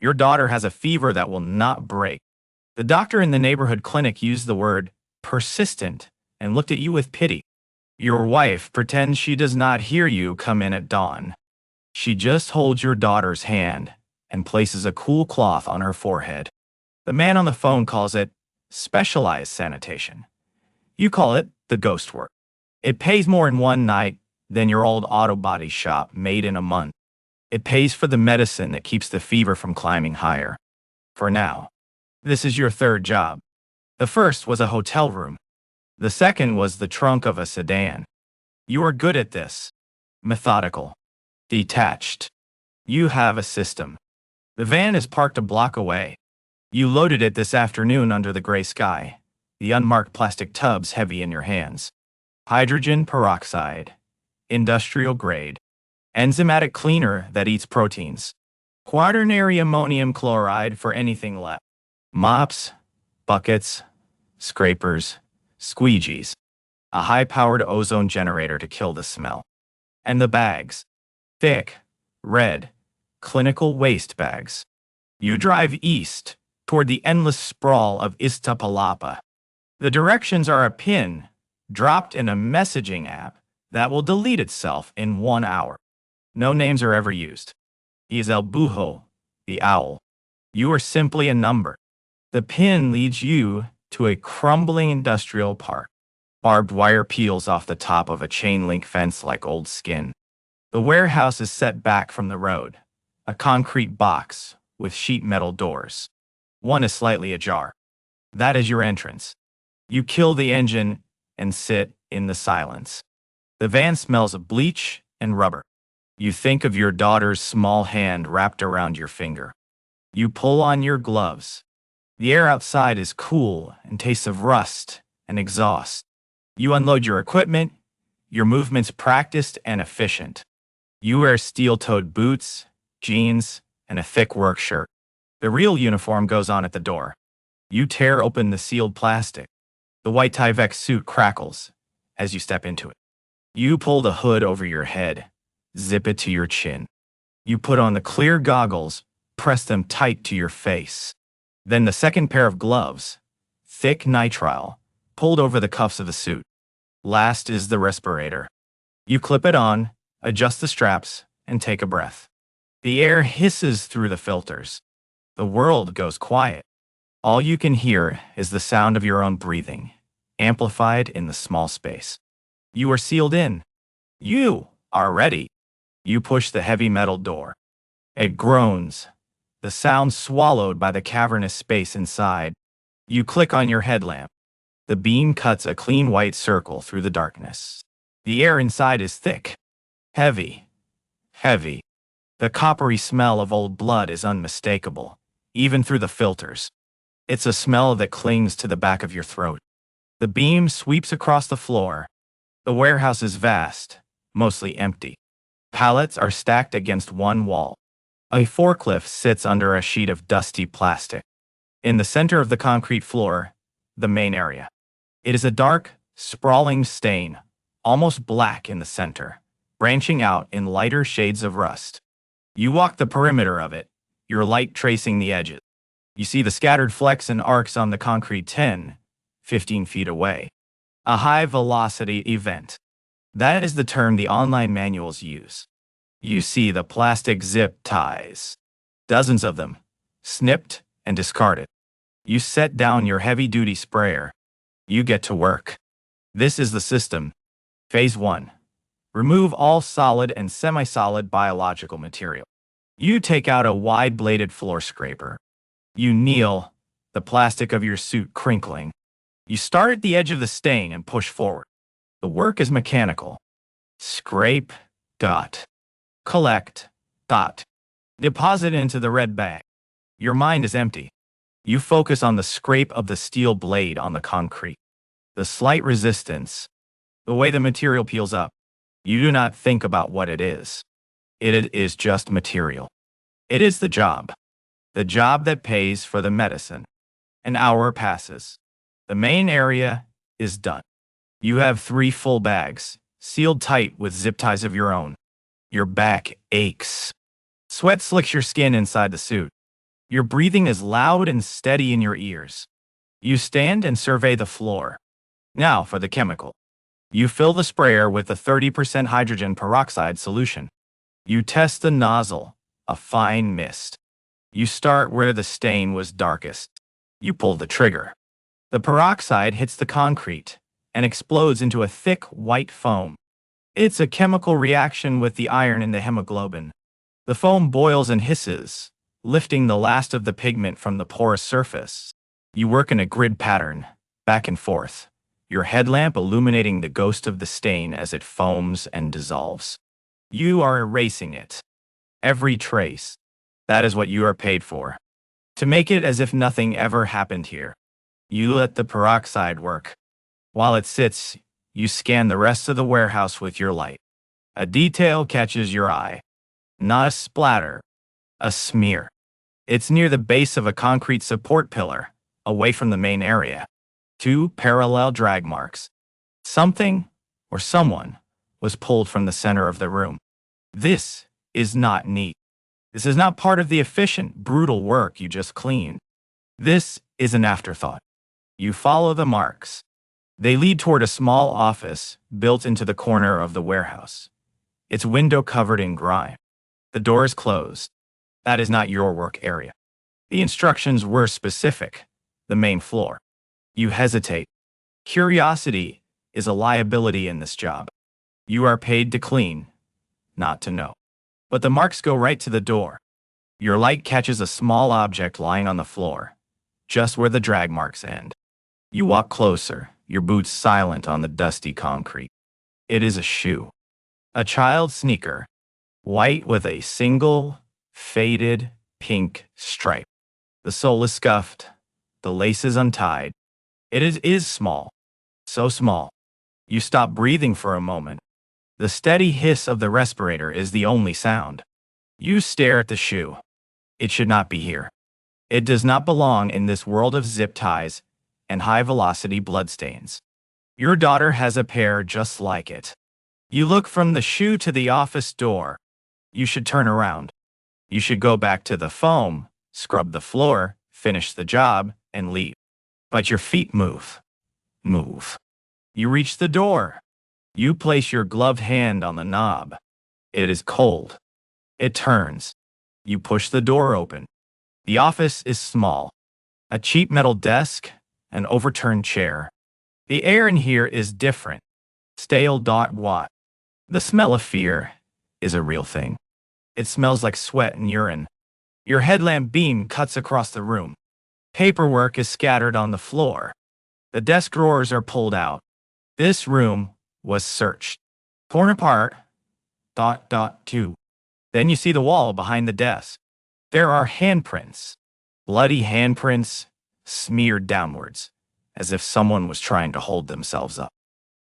Your daughter has a fever that will not break. The doctor in the neighborhood clinic used the word persistent and looked at you with pity. Your wife pretends she does not hear you come in at dawn. She just holds your daughter's hand and places a cool cloth on her forehead. The man on the phone calls it specialized sanitation. You call it the ghost work. It pays more in one night than your old auto body shop made in a month. It pays for the medicine that keeps the fever from climbing higher. For now, this is your third job. The first was a hotel room. The second was the trunk of a sedan. You are good at this. Methodical. Detached. You have a system. The van is parked a block away. You loaded it this afternoon under the gray sky, the unmarked plastic tubs heavy in your hands. Hydrogen peroxide. Industrial grade. Enzymatic cleaner that eats proteins. Quaternary ammonium chloride for anything left. Mops, buckets, scrapers, squeegees. A high-powered ozone generator to kill the smell. And the bags. Thick, red, clinical waste bags. You drive east, toward the endless sprawl of Iztapalapa. The directions are a pin dropped in a messaging app that will delete itself in 1 hour. No names are ever used. He is El Bujo, the owl. You are simply a number. The pin leads you to a crumbling industrial park. Barbed wire peels off the top of a chain-link fence like old skin. The warehouse is set back from the road, a concrete box with sheet metal doors. One is slightly ajar. That is your entrance. You kill the engine and sit in the silence. The van smells of bleach and rubber. You think of your daughter's small hand wrapped around your finger. You pull on your gloves. The air outside is cool and tastes of rust and exhaust. You unload your equipment, your movements practiced and efficient. You wear steel-toed boots, jeans, and a thick work shirt. The real uniform goes on at the door. You tear open the sealed plastic. The white Tyvek suit crackles as you step into it. You pull the hood over your head, zip it to your chin. You put on the clear goggles, press them tight to your face. Then the second pair of gloves, thick nitrile, pulled over the cuffs of the suit. Last is the respirator. You clip it on, adjust the straps, and take a breath. The air hisses through the filters. The world goes quiet. All you can hear is the sound of your own breathing, amplified in the small space. You are sealed in. You are ready. You push the heavy metal door. It groans, the sound swallowed by the cavernous space inside. You click on your headlamp. The beam cuts a clean white circle through the darkness. The air inside is thick, heavy. The coppery smell of old blood is unmistakable, even through the filters. It's a smell that clings to the back of your throat. The beam sweeps across the floor. The warehouse is vast, mostly empty. Pallets are stacked against one wall. A forklift sits under a sheet of dusty plastic. In the center of the concrete floor, the main area. It is a dark, sprawling stain, almost black in the center, branching out in lighter shades of rust. You walk the perimeter of it, your light tracing the edges. You see the scattered flecks and arcs on the concrete 10, 15 feet away. A high-velocity event. That is the term the online manuals use. You see the plastic zip ties. Dozens of them, snipped and discarded. You set down your heavy-duty sprayer. You get to work. This is the system. Phase 1. Remove all solid and semi-solid biological material. You take out a wide-bladed floor scraper. You kneel, the plastic of your suit crinkling. You start at the edge of the stain and push forward. The work is mechanical. Scrape, dot. Collect, dot. Deposit into the red bag. Your mind is empty. You focus on the scrape of the steel blade on the concrete. The slight resistance. The way the material peels up. You do not think about what it is. It is just material. It is the job. The job that pays for the medicine. An hour passes. The main area is done. You have 3 full bags, sealed tight with zip ties of your own. Your back aches. Sweat slicks your skin inside the suit. Your breathing is loud and steady in your ears. You stand and survey the floor. Now for the chemical. You fill the sprayer with a 30% hydrogen peroxide solution. You test the nozzle, a fine mist. You start where the stain was darkest. You pull the trigger. The peroxide hits the concrete and explodes into a thick white foam. It's a chemical reaction with the iron in the hemoglobin. The foam boils and hisses, lifting the last of the pigment from the porous surface. You work in a grid pattern, back and forth, your headlamp illuminating the ghost of the stain as it foams and dissolves. You are erasing it. Every trace. That is what you are paid for. To make it as if nothing ever happened here. You let the peroxide work. While it sits, you scan the rest of the warehouse with your light. A detail catches your eye. Not a splatter, a smear. It's near the base of a concrete support pillar, away from the main area. 2 parallel drag marks. Something, or someone, was pulled from the center of the room. This is not neat. This is not part of the efficient, brutal work you just cleaned. This is an afterthought. You follow the marks. They lead toward a small office built into the corner of the warehouse. Its window covered in grime. The door is closed. That is not your work area. The instructions were specific. The main floor. You hesitate. Curiosity is a liability in this job. You are paid to clean, not to know. But the marks go right to the door. Your light catches a small object lying on the floor, just where the drag marks end. You walk closer, your boots silent on the dusty concrete. It is a shoe. A child's sneaker, white with a single, faded, pink stripe. The sole is scuffed. The lace is untied. It is small. So small. You stop breathing for a moment. The steady hiss of the respirator is the only sound. You stare at the shoe. It should not be here. It does not belong in this world of zip ties and high-velocity bloodstains. Your daughter has a pair just like it. You look from the shoe to the office door. You should turn around. You should go back to the foam, scrub the floor, finish the job, and leave. But your feet move. Move. You reach the door. You place your gloved hand on the knob. It is cold. It turns. You push the door open. The office is small. A cheap metal desk, an overturned chair. The air in here is different. Stale watt. The smell of fear is a real thing. It smells like sweat and urine. Your headlamp beam cuts across the room. Paperwork is scattered on the floor. The desk drawers are pulled out. This room was searched. Torn apart. ... Two. Then you see the wall behind the desk. There are handprints. Bloody handprints, smeared downwards, as if someone was trying to hold themselves up.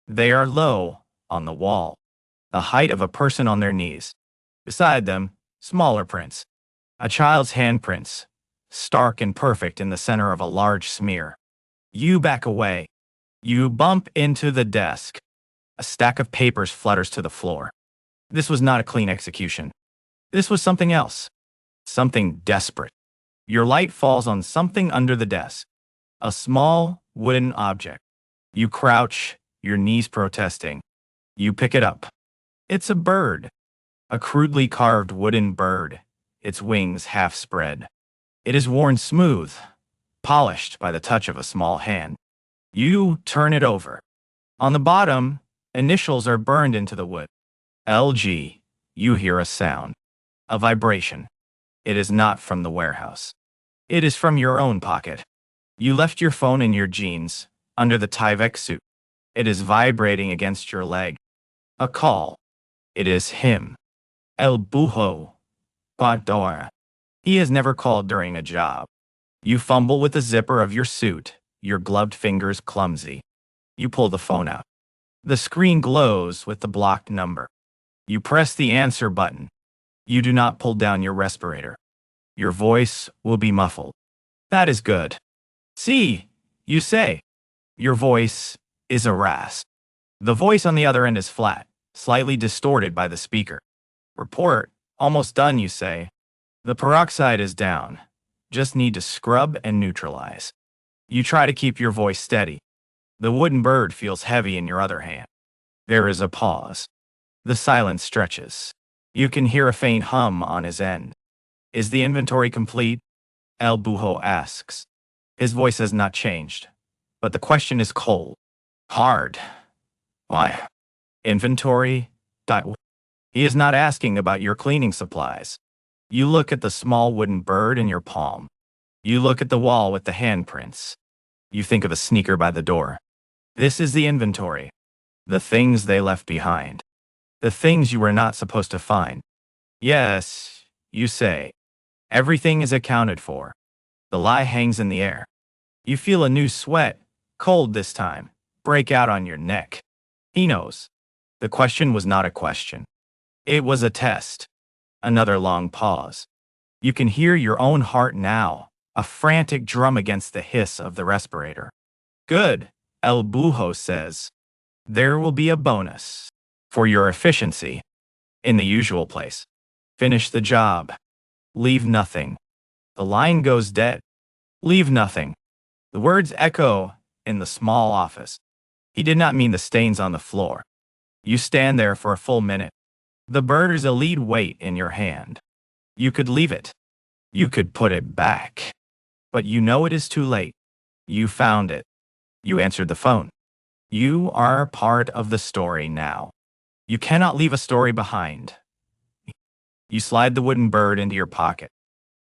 They are low, on the wall, the height of a person on their knees. Beside them, smaller prints. A child's handprints, stark and perfect in the center of a large smear. You back away. You bump into the desk. A stack of papers flutters to the floor. This was not a clean execution. This was something else. Something desperate. Your light falls on something under the desk. A small, wooden object. You crouch, your knees protesting. You pick it up. It's a bird. A crudely carved wooden bird, its wings half spread. It is worn smooth, polished by the touch of a small hand. You turn it over. On the bottom, initials are burned into the wood. LG. You hear a sound. A vibration. It is not from the warehouse. It is from your own pocket. You left your phone in your jeans, under the Tyvek suit. It is vibrating against your leg. A call. It is him. El Bujo. Padora. He has never called during a job. You fumble with the zipper of your suit, your gloved fingers clumsy. You pull the phone out. The screen glows with the blocked number. You press the answer button. You do not pull down your respirator. Your voice will be muffled. That is good. See, you say. Your voice is a rasp. The voice on the other end is flat, slightly distorted by the speaker. Report, almost done, you say. The peroxide is down. just need to scrub and neutralize. You try to keep your voice steady. The wooden bird feels heavy in your other hand. There is a pause. The silence stretches. You can hear a faint hum on his end. Is the inventory complete? El Buho asks. His voice has not changed, but the question is cold. Hard. Why? Inventory? He is not asking about your cleaning supplies. You look at the small wooden bird in your palm. You look at the wall with the handprints. You think of a sneaker by the door. This is the inventory. The things they left behind. The things you were not supposed to find. Yes, you say. Everything is accounted for. The lie hangs in the air. You feel a new sweat, cold this time, break out on your neck. He knows. The question was not a question. It was a test. Another long pause. You can hear your own heart now, a frantic drum against the hiss of the respirator. Good, El Buho says. There will be a bonus. For your efficiency. In the usual place. Finish the job. Leave nothing. The line goes dead. Leave nothing. The words echo in the small office. He did not mean the stains on the floor. You stand there for a full minute. The bird is a lead weight in your hand. You could leave it. You could put it back. But you know it is too late. You found it. You answered the phone. You are part of the story now. You cannot leave a story behind. You slide the wooden bird into your pocket.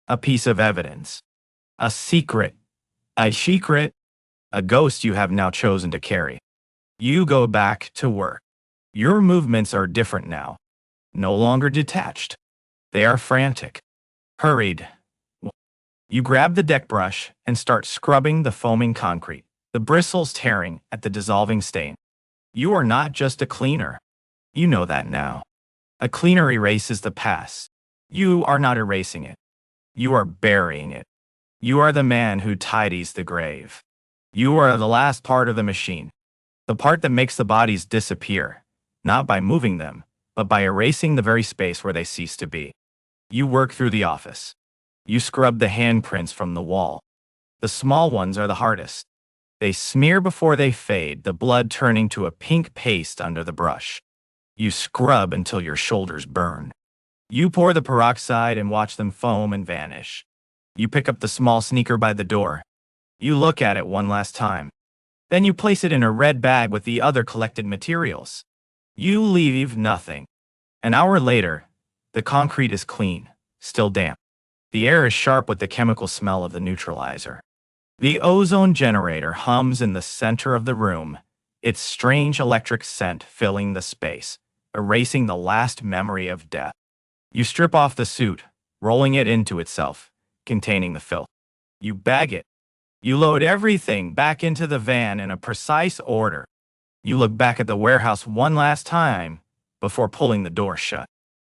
A piece of evidence. A secret. A secret. A ghost you have now chosen to carry. You go back to work. Your movements are different now. No longer detached. They are frantic. Hurried. You grab the deck brush and start scrubbing the foaming concrete, the bristles tearing at the dissolving stain. You are not just a cleaner. You know that now. A cleaner erases the past. You are not erasing it. You are burying it. You are the man who tidies the grave. You are the last part of the machine. The part that makes the bodies disappear, not by moving them, but by erasing the very space where they cease to be. You work through the office. You scrub the handprints from the wall. The small ones are the hardest. They smear before they fade, the blood turning to a pink paste under the brush. You scrub until your shoulders burn. You pour the peroxide and watch them foam and vanish. You pick up the small sneaker by the door. You look at it one last time. Then you place it in a red bag with the other collected materials. You leave nothing. An hour later, the concrete is clean, still damp. The air is sharp with the chemical smell of the neutralizer. The ozone generator hums in the center of the room, its strange electric scent filling the space, erasing the last memory of death. You strip off the suit, rolling it into itself, containing the filth. You bag it. You load everything back into the van in a precise order. You look back at the warehouse one last time before pulling the door shut.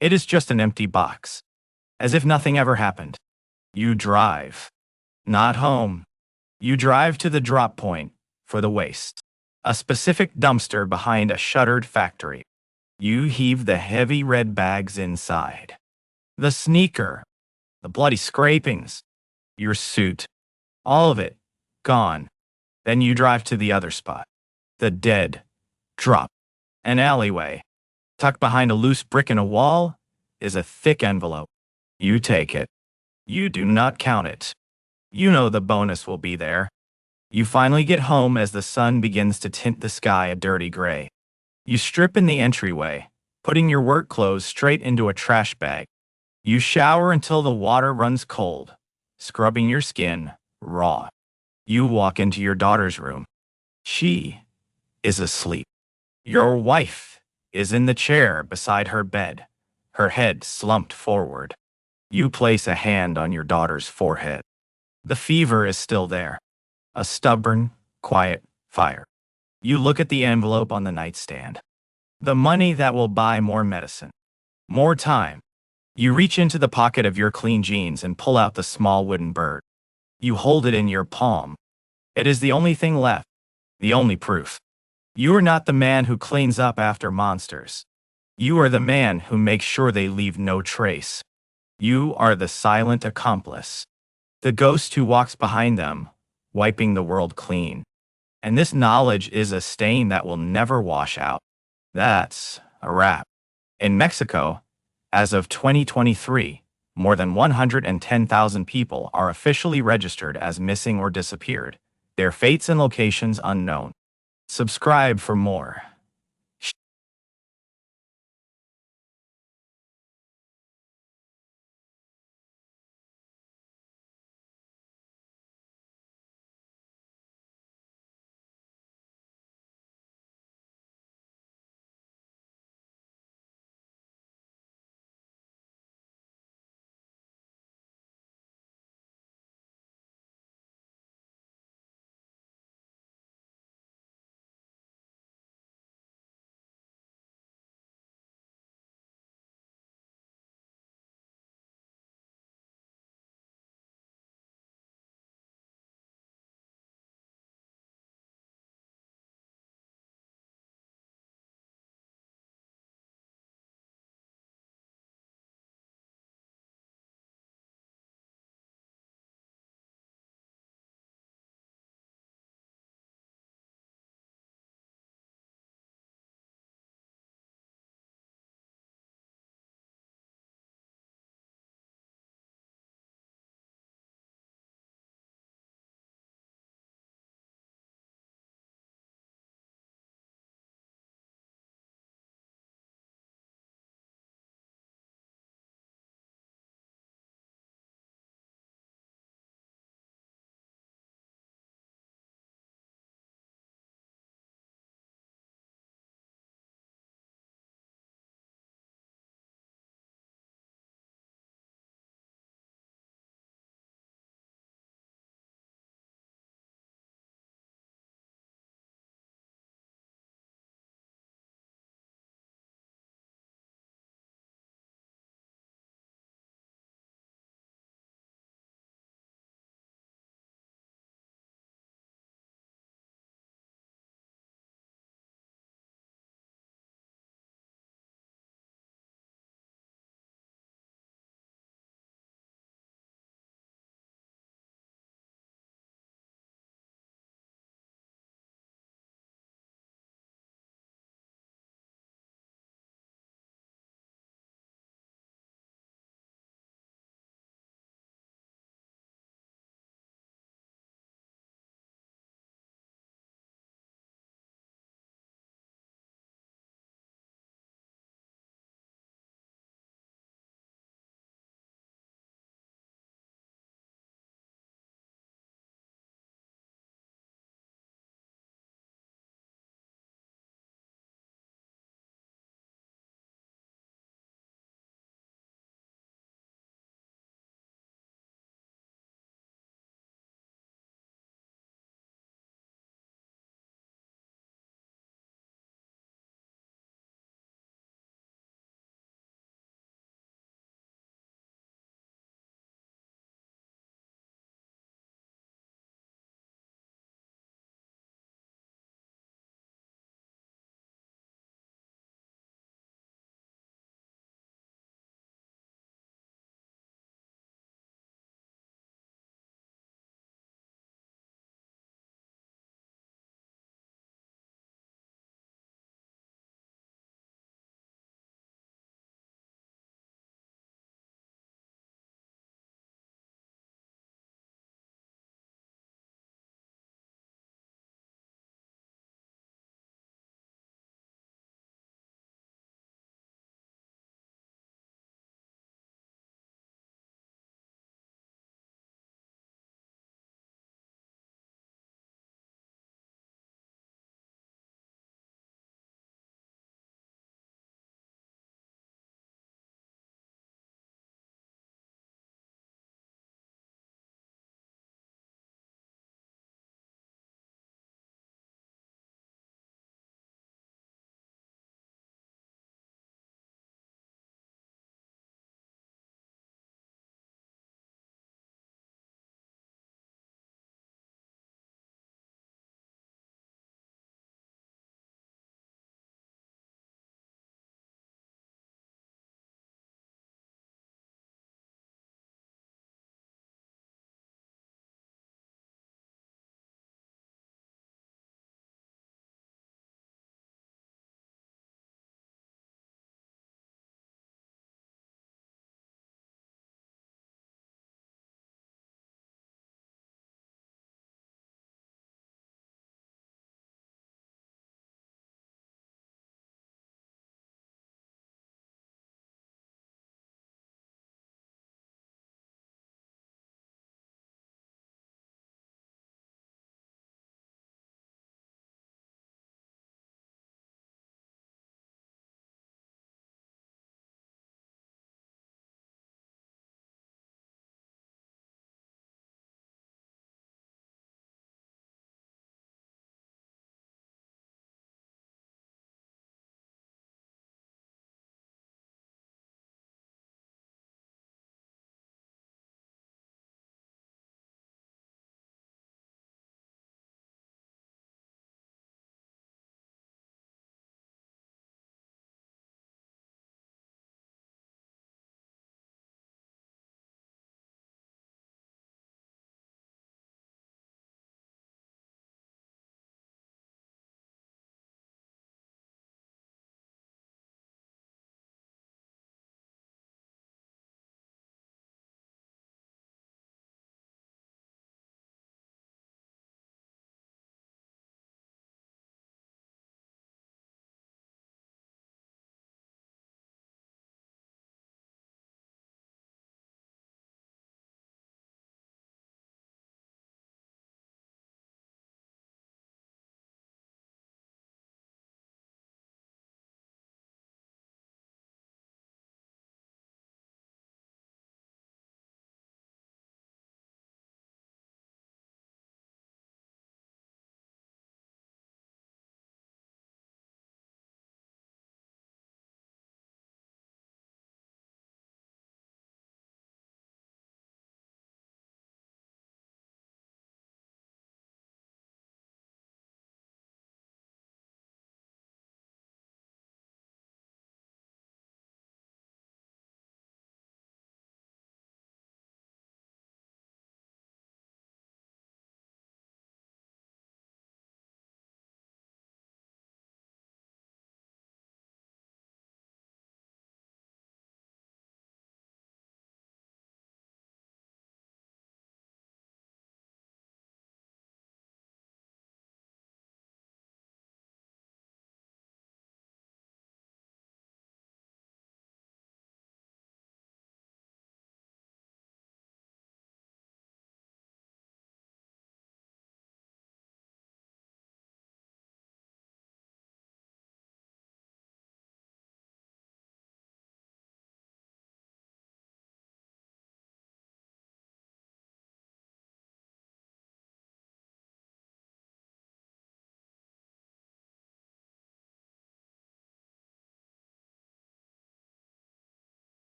It is just an empty box, as if nothing ever happened. You drive. Not home. You drive to the drop point for the waste, a specific dumpster behind a shuttered factory. You heave the heavy red bags inside. The sneaker, the bloody scrapings, your suit, all of it, gone. Then you drive to the other spot. The dead drop. An alleyway. Tucked behind a loose brick in a wall is a thick envelope. You take it. You do not count it. You know the bonus will be there. You finally get home as the sun begins to tint the sky a dirty gray. You strip in the entryway, putting your work clothes straight into a trash bag. You shower until the water runs cold, scrubbing your skin raw. You walk into your daughter's room. She is asleep. Your wife is in the chair beside her bed, her head slumped forward. You place a hand on your daughter's forehead. The fever is still there, a stubborn, quiet fire. You look at the envelope on the nightstand. The money that will buy more medicine, more time. You reach into the pocket of your clean jeans and pull out the small wooden bird. You hold it in your palm. It is the only thing left, the only proof. You are not the man who cleans up after monsters. You are the man who makes sure they leave no trace. You are the silent accomplice. The ghost who walks behind them, wiping the world clean. And this knowledge is a stain that will never wash out. That's a wrap. In Mexico, as of 2023, more than 110,000 people are officially registered as missing or disappeared, their fates and locations unknown. Subscribe for more.